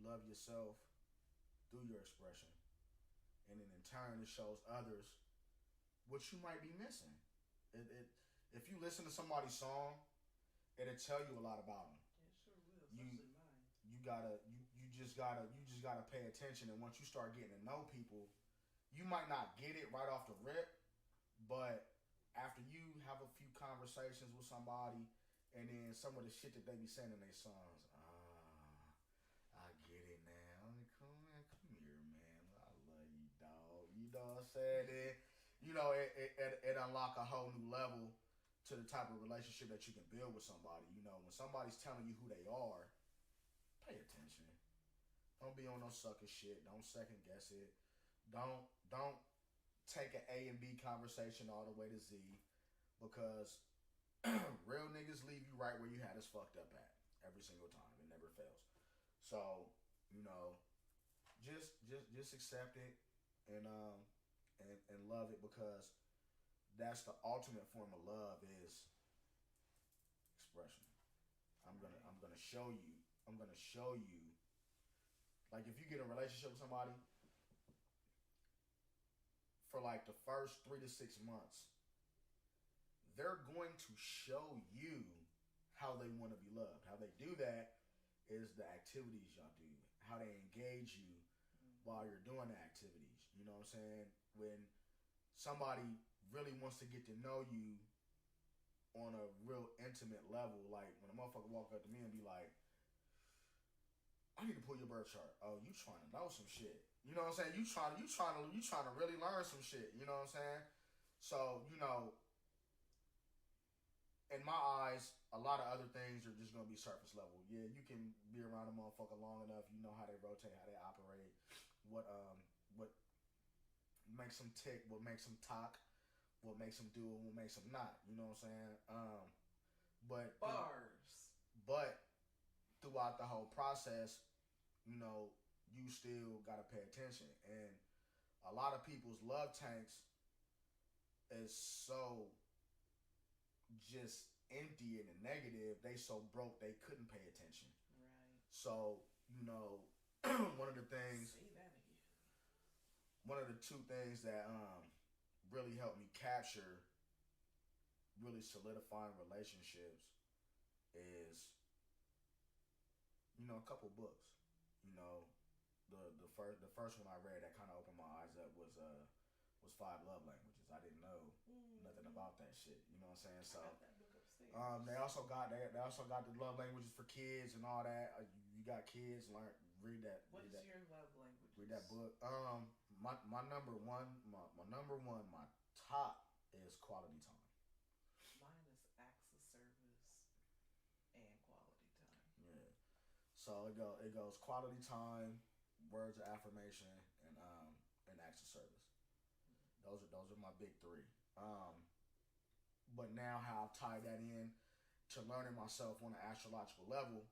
love yourself through your expression, and then in turn it shows others what you might be missing. If you listen to somebody's song, it'll tell you a lot about them. It sure will, You especially mine. you just gotta pay attention, and once you start getting to know people, you might not get it right off the rip, but after you have a few conversations with somebody, and then some of the shit that they be saying in their songs, I get it now. I mean, come here, man. I love you, dog. You know what I'm saying? It unlock a whole new level to the type of relationship that you can build with somebody. You know, when somebody's telling you who they are, pay attention. Don't be on no sucker shit. Don't second guess it. Don't take an A and B conversation all the way to Z, because real niggas leave you right where you had us fucked up at every single time. It never fails. So, you know, just accept it and and love it, because that's the ultimate form of love is expression. I'm gonna show you. I'm gonna show you. Like, if you get in a relationship with somebody, for like the first 3 to 6 months, they're going to show you how they want to be loved. How they do that is the activities y'all do, how they engage you while you're doing the activities. You know what I'm saying? When somebody really wants to get to know you on a real intimate level, like when a motherfucker walk up to me and be like, I need to pull your birth chart. Oh, you trying to know some shit. You know what I'm saying? You trying to really learn some shit. You know what I'm saying? So, you know, in my eyes, a lot of other things are just gonna be surface level. Yeah, you can be around a motherfucker long enough, you know how they rotate, how they operate, what makes them tick, what makes them talk, what makes them do, and what makes them not. You know what I'm saying? But Bars. but throughout the whole process, you know, you still gotta pay attention. And a lot of people's love tanks is so just empty and negative. They so broke they couldn't pay attention. Right. So, you know, one of the things, say that again. one of the two things that really helped me capture really solidifying relationships is, you know, a couple books. You know, the first one I read that kind of opened my eyes up was Five Love Languages. I didn't know nothing about that shit. You know what I'm saying? So I got that book upstairs. they also got the love languages for kids and all that. You got kids, read that. What is your love language? Read that book. My number one, my top is quality time. Mine is acts of service and quality time. Yeah. So it goes quality time, words of affirmation, and acts of service. Those are my big three. But now how I've tied that in to learning myself on an astrological level,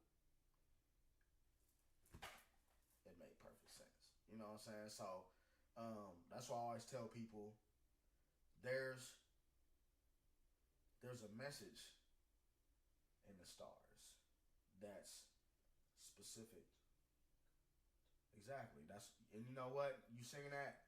it made perfect sense. You know what I'm saying? So that's why I always tell people there's a message in the stars that's specific. Exactly. And you know what? You singing that,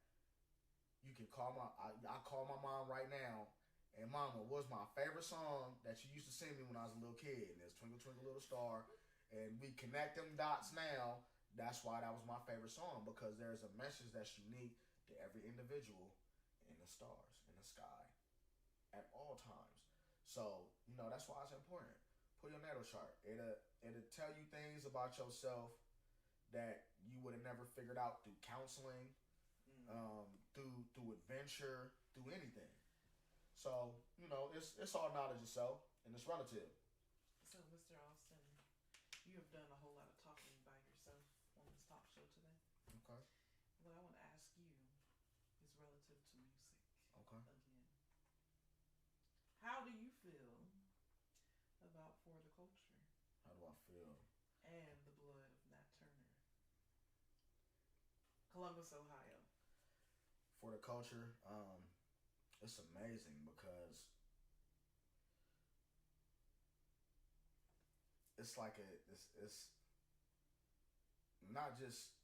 you can call I call my mom right now, and Mama, what's my favorite song that you used to sing me when I was a little kid? And it's Twinkle Twinkle Little Star. And we connect them dots now. That's why that was my favorite song, because there's a message that's unique to every individual in the stars, in the sky, at all times. So, you know, that's why it's important. Put your natal chart. It'll tell you things about yourself that you would have never figured out through counseling, through adventure, through anything. So, you know, it's all knowledge of self, and it's relative. So, Mr. Austin, you have done a whole lot of talking by yourself on this talk show today. Okay. What I want to ask you is relative to music. Okay. Again. How do you feel about For the Culture? How do I feel? And The Blood of Nat Turner. Columbus, Ohio. For the Culture, it's amazing because it's like it's not not just,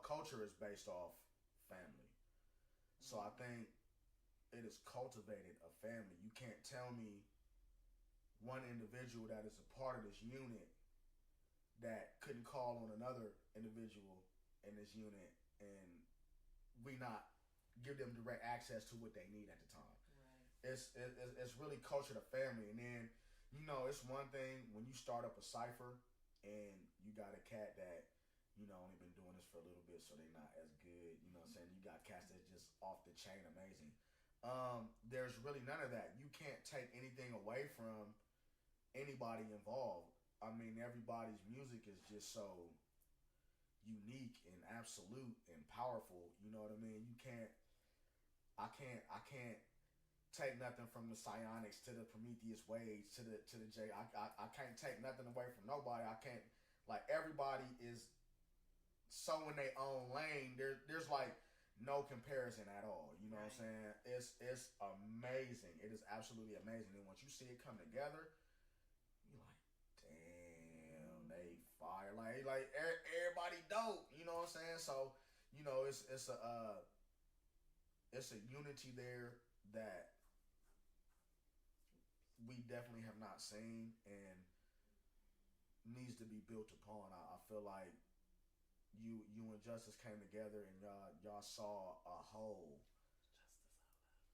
culture is based off family. So I think it has cultivated a family. You can't tell me one individual that is a part of this unit that couldn't call on another individual in this unit and we not give them direct access to what they need at the time. Right. It's really culture to family, and then it's one thing when you start up a cipher and you got a cat that only been doing this for a little bit, so they're not as good. You know what I'm saying? You got cats that's just off the chain amazing. There's really none of that. You can't take anything away from anybody involved. I mean, everybody's music is just so unique and absolute and powerful. You know what I mean? I can't take nothing from the Psionics to the Prometheus Waves to the J. I can't take nothing away from nobody. I can't, like, everybody is so in their own lane. There's like no comparison at all. You know what I'm saying? It's amazing. It is absolutely amazing. And once you see it come together, you're like, damn, they fire. Like everybody dope. You know what I'm saying? So it's a unity there that we definitely have not seen and needs to be built upon. I feel like you and Justice came together and y'all saw a hole,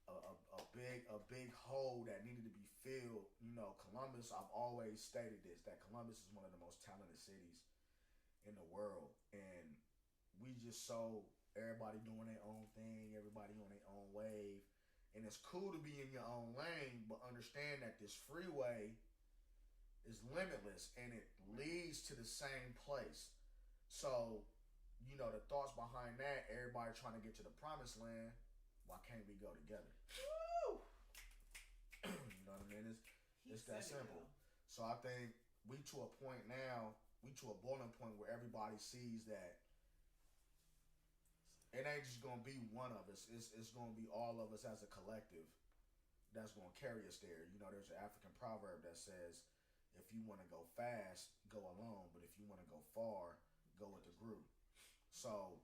a big hole that needed to be filled. Columbus. I've always stated this, that Columbus is one of the most talented cities in the world, and we just saw everybody doing their own thing, everybody on their own wave. And it's cool to be in your own lane, but understand that this freeway is limitless and it leads to the same place. So, the thoughts behind that, everybody trying to get to the promised land, why can't we go together? Woo! You know what I mean? It's that simple. So I think we to a point now, we to a boiling point where everybody sees that it ain't just gonna be one of us. It's gonna be all of us as a collective that's gonna carry us there. There's an African proverb that says, "If you want to go fast, go alone. But if you want to go far, go with the group." So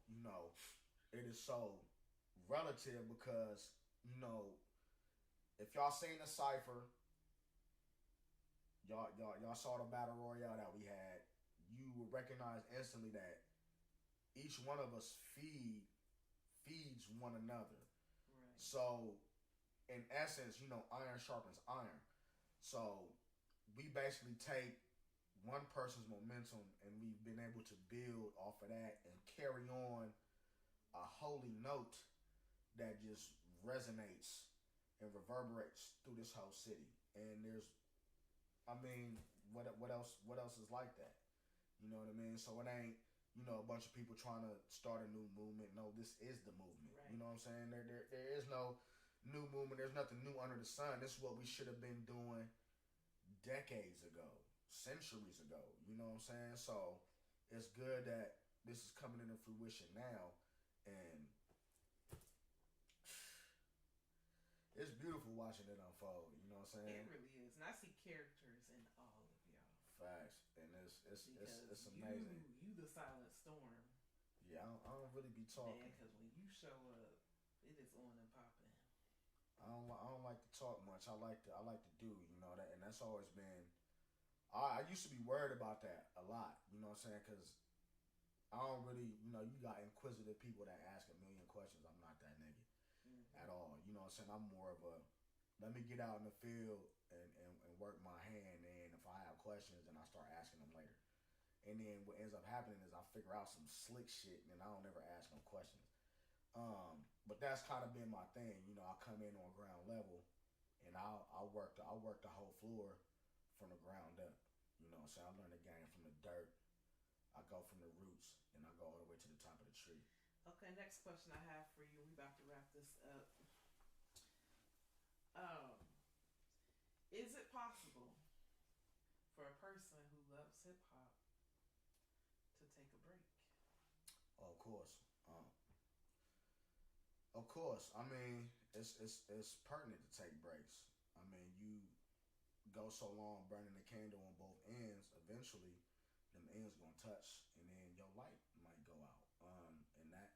it is so relative because if y'all seen the cipher, y'all saw the battle royale that we had. You would recognize instantly that each one of us feeds one another. Right. So, in essence, iron sharpens iron. So, we basically take one person's momentum and we've been able to build off of that and carry on a holy note that just resonates and reverberates through this whole city. And what else is like that? You know what I mean? So it ain't a bunch of people trying to start a new movement. No, this is the movement. Right. You know what I'm saying? There is no new movement. There's nothing new under the sun. This is what we should have been doing decades ago, centuries ago. You know what I'm saying? So it's good that this is coming into fruition now, and it's beautiful watching it unfold. You know what I'm saying? It really is, and I see characters in all of y'all. Facts, and it's amazing. You the silent storm. Yeah, I don't really be talking. Man, because when you show up, it is on and popping. I don't like to talk much. I like to do. That, and that's always been. I used to be worried about that a lot. You know what I'm saying? Because I don't really, you got inquisitive people that ask a million questions. I'm not that nigga at all. You know what I'm saying? I'm more of a, let me get out in the field and work my hand. And if I have questions, then I start asking them later. And then what ends up happening is I figure out some slick shit and I don't ever ask no questions. But that's kind of been my thing. I come in on ground level and I'll work the whole floor from the ground up. You know what I'm saying? I learn the game from the dirt. I go from the roots and I go all the way to the top of the tree. Okay, next question I have for you. We about to wrap this up. Is it possible for a person who loves hip hop to take a break? Oh, of course. Of course. I mean, it's pertinent to take breaks. I mean, you go so long burning the candle on both ends, eventually them ends gonna touch, and then your light might go out, and that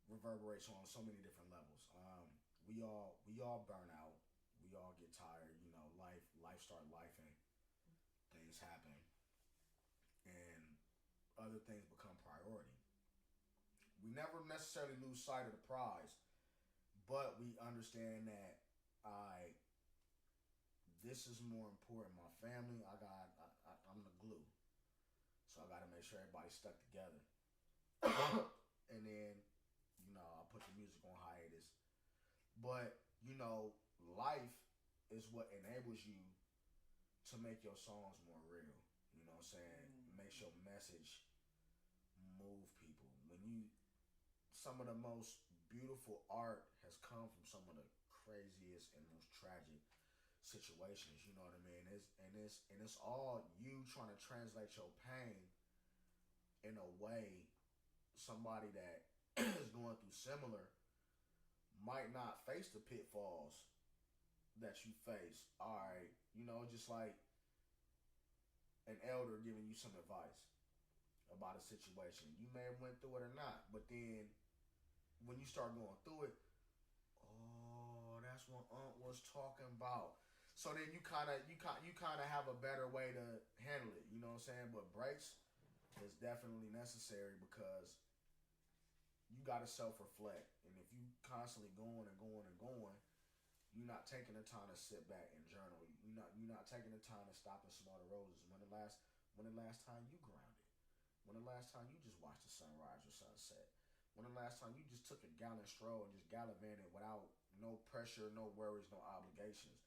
reverberates on so many different levels. We all burn out. We all get tired. You know, life start life and things happen, and other things become priority. We never necessarily lose sight of the prize, but we understand that I this is more important. My family, I'm the glue, so I got to make sure everybody's stuck together. And then I put the music on hiatus. But life is what enables you to make your songs more real. You know what I'm saying? Makes your message move people. When you some of the most beautiful art has come from some of the craziest and most tragic situations. You know what I mean? It's all you trying to translate your pain in a way somebody that is going through similar might not face the pitfalls that you face. All right, just like an elder giving you some advice about a situation. You may have went through it or not, but then when you start going through it, oh, that's what Aunt was talking about. So then you kind of have a better way to handle it. You know what I'm saying? But breaks is definitely necessary because you got to self reflect, and if you constantly going and going and going, you're not taking the time to sit back and journal. You're not taking the time to stop and smell the roses. When the last time you grounded? When the last time you just watched the sunrise or sunset? When the last time you just took a gallant stroll and just gallivanted without no pressure, no worries, no obligations?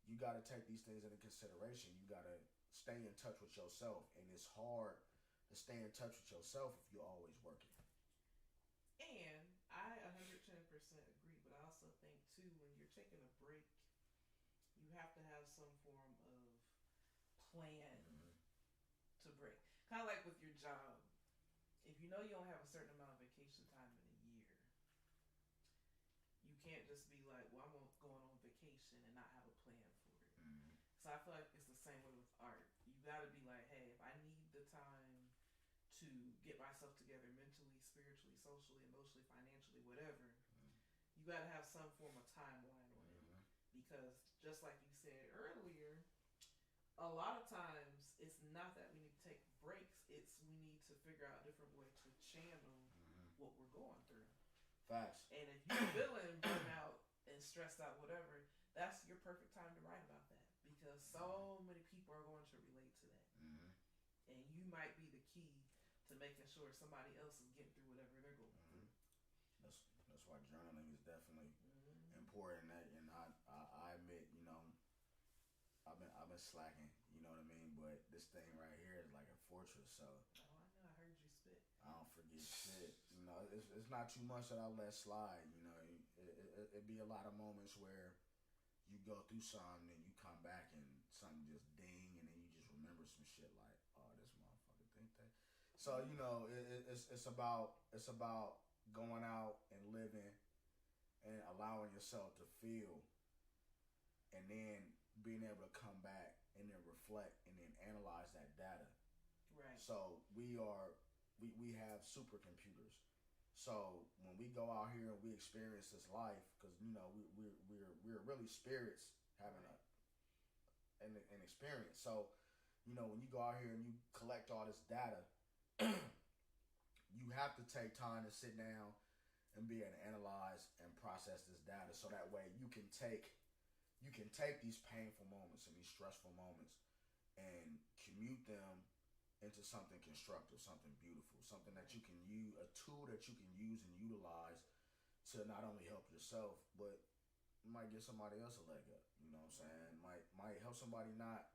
You got to take these things into consideration. You got to stay in touch with yourself, and it's hard to stay in touch with yourself if you're always working. And I 110% agree, but I also think too when you're taking a break, you have to have some form of plan Mm-hmm. to break. Kind of like with your job. If you know you don't have a certain amount of vacation time in a year, you can't just be like, well, I'm going on vacation and not have a plan for it. Mm-hmm. So I feel like it's the same way with art. You got to be like, hey, if I need the time to get myself together mentally, spiritually, socially, emotionally, financially, whatever, Mm-hmm. you got to have some form of timeline on it. Mm-hmm. Because just like you said earlier, a lot of times it's not that we need to take breaks, it's we need to figure out a different way to channel Mm-hmm. what we're going through. Facts. And if you're feeling burnout and stressed out, whatever, that's your perfect time to write about that. Because so many people are going to relate to that. Mm-hmm. And you might be the key to making sure somebody else is getting through whatever they're going Mm-hmm. through. That's why journaling is definitely Mm-hmm. important. And I admit, I've been slacking. You know what I mean? But this thing right here is like a fortress. So Oh, I know. I heard you spit. I don't forget shit. It's not too much that I let slide. It'd be a lot of moments where you go through something and you come back and something just ding, and then you just remember some shit like, oh, this motherfucker think that. So it's about going out and living and allowing yourself to feel, and then being able to come back and then reflect and then analyze that data. Right. So we have supercomputers. So when we go out here and we experience this life, because we're really spirits having an experience. So when you go out here and you collect all this data, you have to take time to sit down and be able to analyze and process this data, so that way you can take these painful moments and these stressful moments and commute them into something constructive, something beautiful, something that you can use, a tool that you can use and utilize to not only help yourself, but might give somebody else a leg up. You know what I'm saying? Might help somebody not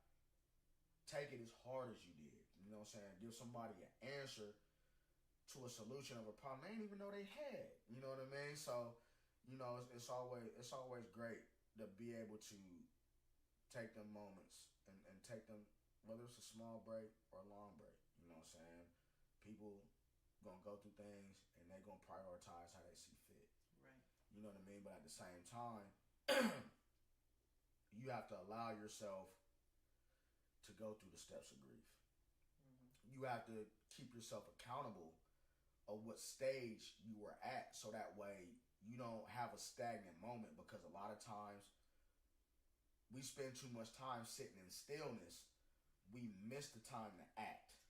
take it as hard as you did. You know what I'm saying? Give somebody an answer to a solution of a problem they didn't even know they had. You know what I mean? So, it's always great to be able to take them moments and take them, whether it's a small break or a long break. You know what I'm saying? People gonna go through things and they gonna prioritize how they see fit. Right. You know what I mean? But at the same time, you have to allow yourself to go through the steps of grief. Mm-hmm. You have to keep yourself accountable of what stage you were at, so that way you don't have a stagnant moment, because a lot of times we spend too much time sitting in stillness, we miss the time to act.